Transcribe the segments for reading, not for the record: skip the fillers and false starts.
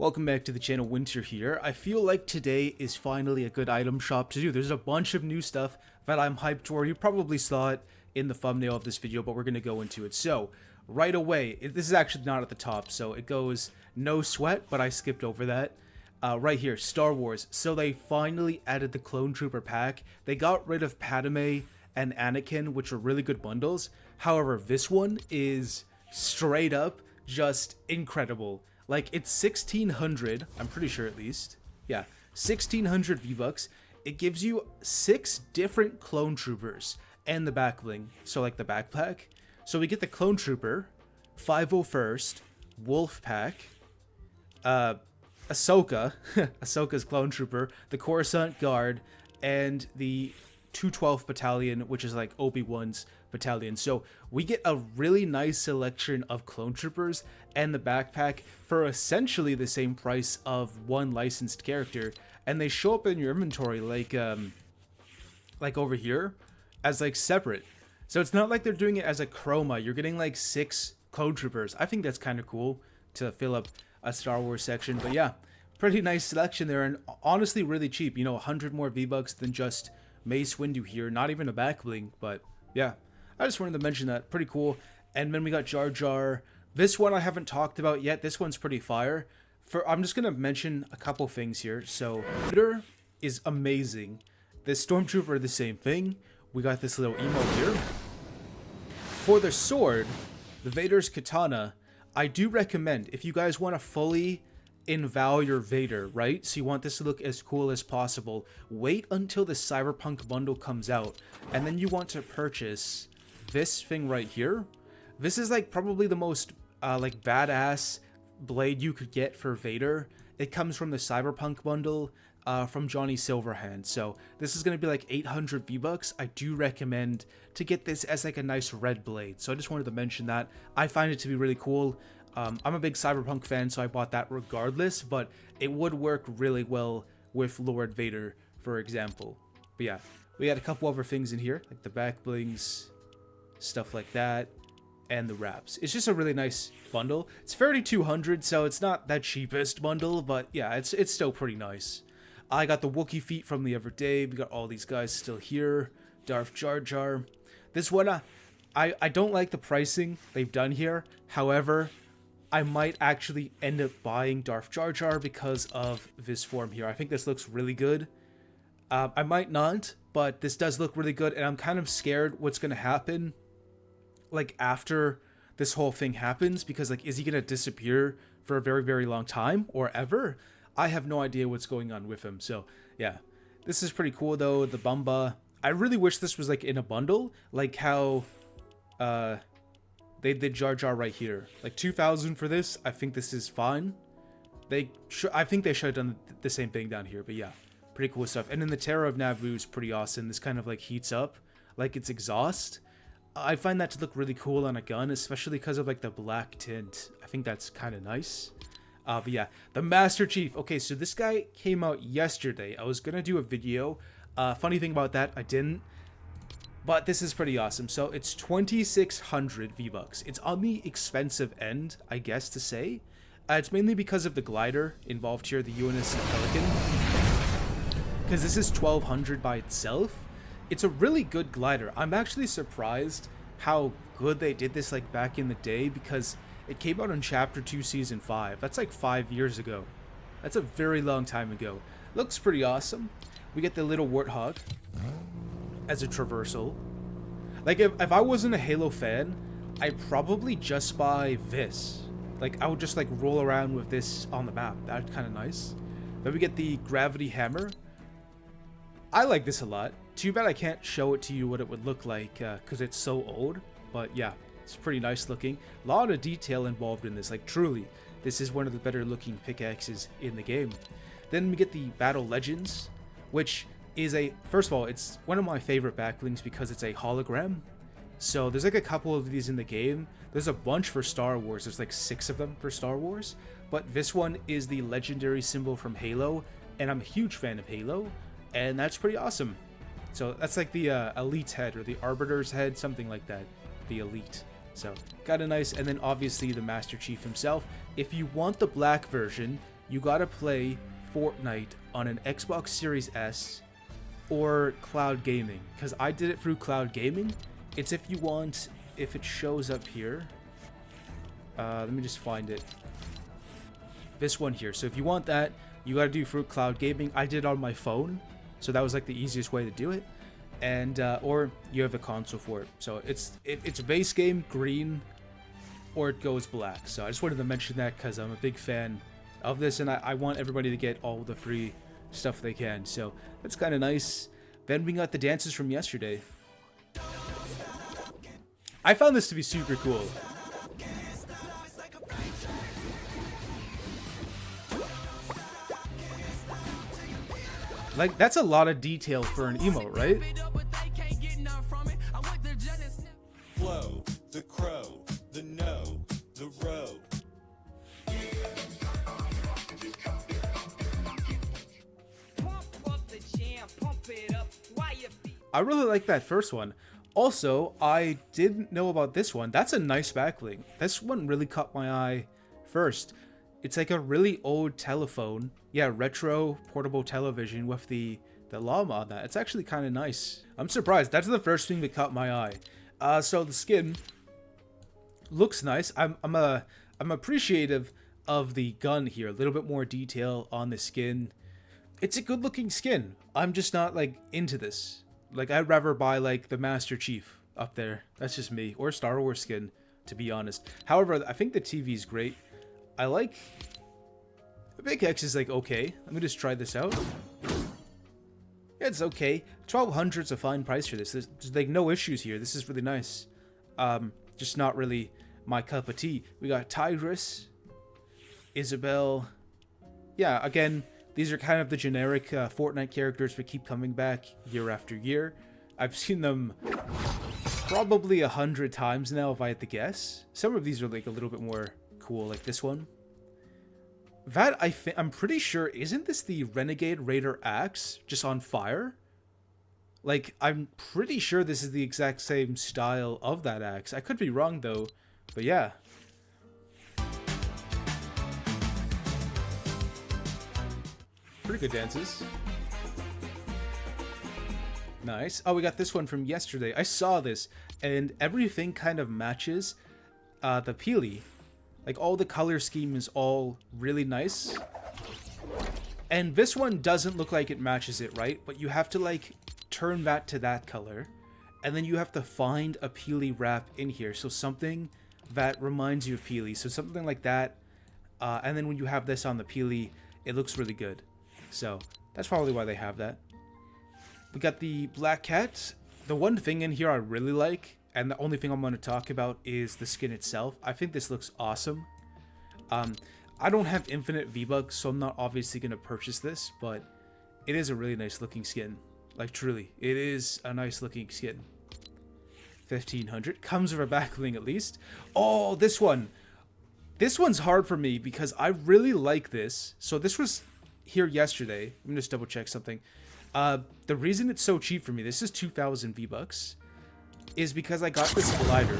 Welcome back to the channel, Winter here. I feel like today is finally a good item shop to do. There's a bunch of new stuff that I'm hyped for. You probably saw it in the thumbnail of this video, but we're going to go into it. So, right away, this is actually not at the top, so it goes no sweat, but I skipped over that. Right here, Star Wars. So they finally added the Clone Trooper pack. They got rid of Padme and Anakin, which are really good bundles. However, this one is straight up just incredible. Like, it's 1600, I'm pretty sure at least. Yeah, 1600 V-Bucks. It gives you 6 different clone troopers and the back bling. So, like, the backpack. So, we get the Clone Trooper, 501st, Wolf Pack, Ahsoka, Ahsoka's Clone Trooper, the Coruscant Guard, and the 212th Battalion, which is like Obi-Wan's battalion. So we get a really nice selection of clone troopers and the backpack for essentially the same price of one licensed character, and they show up in your inventory like over here as like separate. So it's not like they're doing it as a chroma. You're getting like 6 clone troopers. I think that's kind of cool to fill up a Star Wars section. But yeah, pretty nice selection there, and honestly really cheap. You know, 100 more V-Bucks than just Mace Windu here. Not even a back bling, but yeah, I just wanted to mention that. Pretty cool. And then we got Jar Jar. This one I haven't talked about yet. This one's pretty fire. I'm just gonna mention a couple things here. So Vader is amazing. This Stormtrooper, the same thing. We got this little emote here. For the sword, the Vader's Katana, I do recommend, if you guys want to fully inval your Vader, right? So you want this to look as cool as possible, wait until the Cyberpunk bundle comes out, and then you want to purchase this thing right here. This is like probably the most like badass blade you could get for Vader. It comes from the Cyberpunk bundle from Johnny Silverhand. So this is going to be like 800 V-Bucks. I do recommend to get this as like a nice red blade. So I just wanted to mention that. I find it to be really cool. I'm a big Cyberpunk fan, so I bought that regardless, but it would work really well with Lord Vader, for example. But yeah, we had a couple other things in here, like the back blings, stuff like that, and the wraps. It's just a really nice bundle. It's 3200, so it's not that cheapest bundle, but yeah, it's still pretty nice. I got the Wookiee feet from the other day. We got all these guys still here. Darth Jar Jar. This one, I don't like the pricing they've done here. However, I might actually end up buying Darth Jar Jar because of this form here. I think this looks really good. I might not, but this does look really good, and I'm kind of scared what's going to happen, like, after this whole thing happens, because, like, is he going to disappear for a very, very long time, or ever? I have no idea what's going on with him, so, yeah. This is pretty cool, though, the Bumba. I really wish this was, like, in a bundle, like how, they did Jar Jar right here. Like 2,000 for this. I think this is fine. I think they should have done the same thing down here. But yeah, pretty cool stuff. And then the Terror of Naboo is pretty awesome. This kind of like heats up like it's exhaust. I find that to look really cool on a gun, especially because of like the black tint. I think that's kind of nice. But yeah, the Master Chief. Okay, so this guy came out yesterday. I was gonna do a video. Funny thing about that, I didn't. But this is pretty awesome. So it's 2,600 V-Bucks. It's on the expensive end, I guess to say. It's mainly because of the glider involved here, the UNSC Pelican. Because this is 1,200 by itself. It's a really good glider. I'm actually surprised how good they did this like back in the day, because it came out in Chapter 2 Season 5. That's like 5 years ago. That's a very long time ago. Looks pretty awesome. We get the little Warthog as a traversal. Like, if I wasn't a Halo fan, I'd probably just buy this. Like, I would just like roll around with this on the map. That's kind of nice. Then we get the gravity hammer. I like this a lot. Too bad I can't show it to you what it would look like because it's so old. But yeah, it's pretty nice looking. A lot of detail involved in this. Like, truly, this is one of the better looking pickaxes in the game. Then we get the Battle Legends, which is first of all, it's one of my favorite backblings because it's a hologram. So there's like a couple of these in the game. There's a bunch for Star Wars. There's like 6 of them for Star Wars. But this one is the legendary symbol from Halo, and I'm a huge fan of Halo, and that's pretty awesome. So that's like the Elite's head, or the Arbiter's head, something like that. The Elite. So got a nice, and then obviously the Master Chief himself. If you want the black version, you gotta play Fortnite on an Xbox Series S or cloud gaming, because I did it through cloud gaming. It's if you want, if it shows up here, let me just find it, this one here. So if you want that, you got to do through cloud gaming. I did it on my phone, so that was like the easiest way to do it. And or you have a console for it. So it's a base game green, or it goes black. So I just wanted to mention that because I'm a big fan of this, and I want everybody to get all the free stuff they can. So that's kind of nice. Then we got the dances from yesterday. I found this to be super cool. Like, that's a lot of detail for an emo, right? Flow, the crow, the no, the row. I really like that first one. Also, I didn't know about this one. That's a nice backlink. This one really caught my eye first. It's like a really old telephone. Yeah, retro portable television with the llama on that. It's actually kind of nice. I'm surprised. That's the first thing that caught my eye. So the skin looks nice. I'm appreciative of the gun here. A little bit more detail on the skin. It's a good looking skin. I'm just not like into this. Like, I'd rather buy like the Master Chief up there. That's just me. Or Star Wars skin, to be honest. However, I think the TV is great. I like... The Big X is like okay. Let me just try this out. Yeah, it's okay. 1,200 is a fine price for this. There's like no issues here. This is really nice. Just not really my cup of tea. We got Tigress, Isabel. Yeah, again, these are kind of the generic Fortnite characters that keep coming back year after year. I've seen them probably 100 times now, if I had to guess. Some of these are like a little bit more cool, like this one. That I'm pretty sure, isn't this the Renegade Raider axe just on fire? Like, I'm pretty sure this is the exact same style of that axe. I could be wrong though, but yeah. Pretty good dances. Nice. Oh, we got this one from yesterday. I saw this, and everything kind of matches the Peely. Like, all the color scheme is all really nice. And this one doesn't look like it matches it, right? But you have to, like, turn that to that color. And then you have to find a Peely wrap in here. So something that reminds you of Peely. So something like that. And then when you have this on the Peely, it looks really good. So that's probably why they have that. We got the Black Cat. The one thing in here I really like, and the only thing I'm going to talk about, is the skin itself. I think this looks awesome. I don't have infinite V-Bucks, so I'm not obviously going to purchase this, but it is a really nice looking skin. Like, truly, it is a nice looking skin. 1,500. Comes with a backbling at least. Oh, this one. This one's hard for me because I really like this. So this was here yesterday. Let me just double check something. The reason it's so cheap for me, this is 2,000 V-Bucks, is because I got this glider.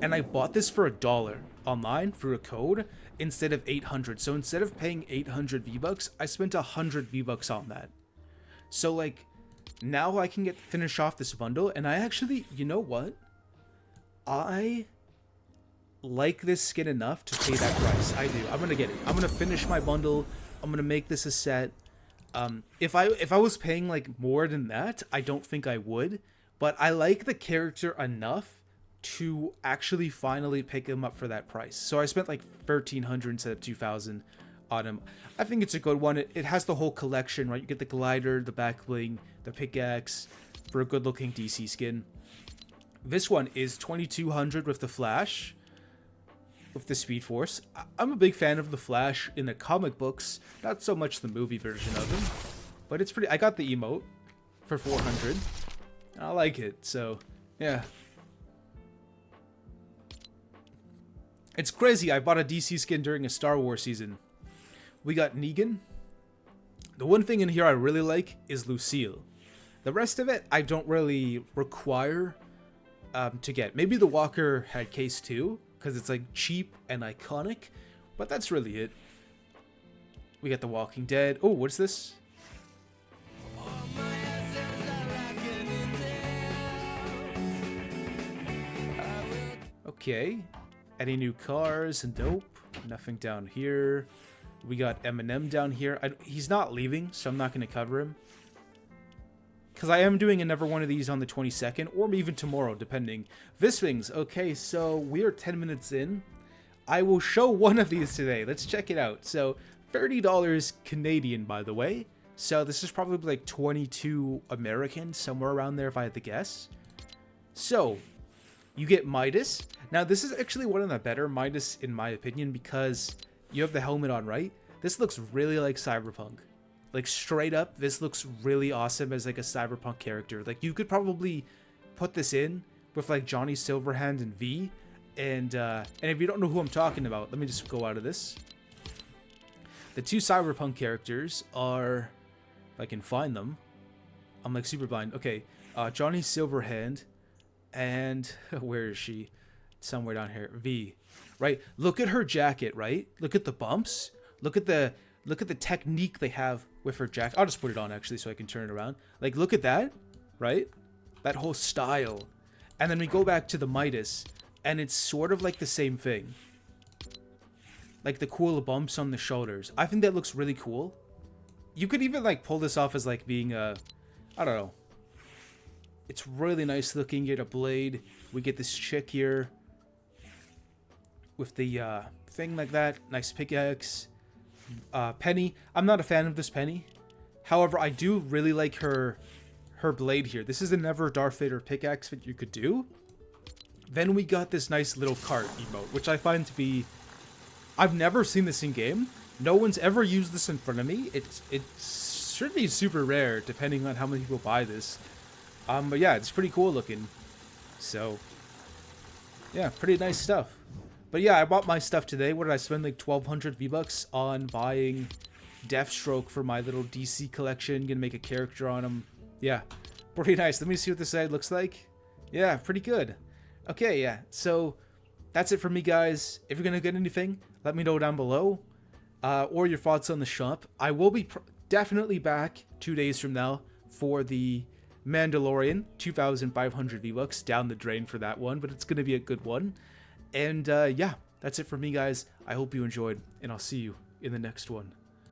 And I bought this for $1 online through a code instead of 800. So instead of paying 800 V-Bucks, I spent 100 V-Bucks on that. So like, now I can finish off this bundle, and I actually, you know what? I like this skin enough to pay that price. I do. I'm gonna get it. I'm gonna finish my bundle. I'm gonna make this a set. If I was paying like more than that, I don't think I would. But I like the character enough to actually finally pick him up for that price. So I spent like 1,300 instead of 2,000 on him. I think it's a good one. It has the whole collection, right? You get the glider, the back bling, the pickaxe for a good looking DC skin. This one is 2,200 with the Flash, with the Speed Force. I'm a big fan of the Flash in the comic books, not so much the movie version of him, but it's pretty. I got the emote for 400. I like it, so yeah. It's crazy, I bought a DC skin during a Star Wars season. We got Negan. The one thing in here I really like is Lucille. The rest of it, I don't really require to get. Maybe the Walker had case 2, because it's like cheap and iconic, but that's really it. We got The Walking Dead. Oh, what's this? Okay. Any new cars? Nope. Nothing down here. We got Eminem down here. He's not leaving, so I'm not going to cover him. Because I am doing another one of these on the 22nd, or even tomorrow, depending. Visvings. Okay, so we are 10 minutes in. I will show one of these today. Let's check it out. So, $30 Canadian, by the way. So this is probably like 22 American, somewhere around there if I had to guess. So, you get Midas. Now, this is actually one of the better Midas, in my opinion, because you have the helmet on, right? This looks really like Cyberpunk. Like, straight up, this looks really awesome as, like, a Cyberpunk character. Like, you could probably put this in with, like, Johnny Silverhand and V. And if you don't know who I'm talking about, let me just go out of this. The two Cyberpunk characters are... If I can find them. I'm, like, super blind. Okay, Johnny Silverhand and... Where is she? Somewhere down here. V. Right? Look at her jacket, right? Look at the bumps. Look at the technique they have with her jacket. I'll just put it on, actually, so I can turn it around. Like, look at that, right? That whole style. And then we go back to the Midas, and it's sort of like the same thing. Like, the cool bumps on the shoulders. I think that looks really cool. You could even, like, pull this off as, like, being a... I don't know. It's really nice looking. You get a blade. We get this chick here with the thing like that. Nice pickaxe. Penny. I'm not a fan of this Penny. However, I do really like her blade here. This is a never Darth Vader pickaxe that you could do. Then we got this nice little cart emote, which I find to be... I've never seen this in game. No one's ever used this in front of me. It should be super rare, depending on how many people buy this. But yeah, it's pretty cool looking. So, yeah, pretty nice stuff. But yeah, I bought my stuff today. What did I spend? Like 1,200 V-Bucks on buying Deathstroke for my little DC collection. Gonna make a character on him. Yeah, pretty nice. Let me see what this side looks like. Yeah, pretty good. Okay, yeah. So that's it for me, guys. If you're gonna get anything, let me know down below. Or your thoughts on the shop. I will be definitely back 2 days from now for the Mandalorian. 2,500 V-Bucks down the drain for that one, but it's gonna be a good one. And yeah, that's it for me, guys. I hope you enjoyed, and I'll see you in the next one.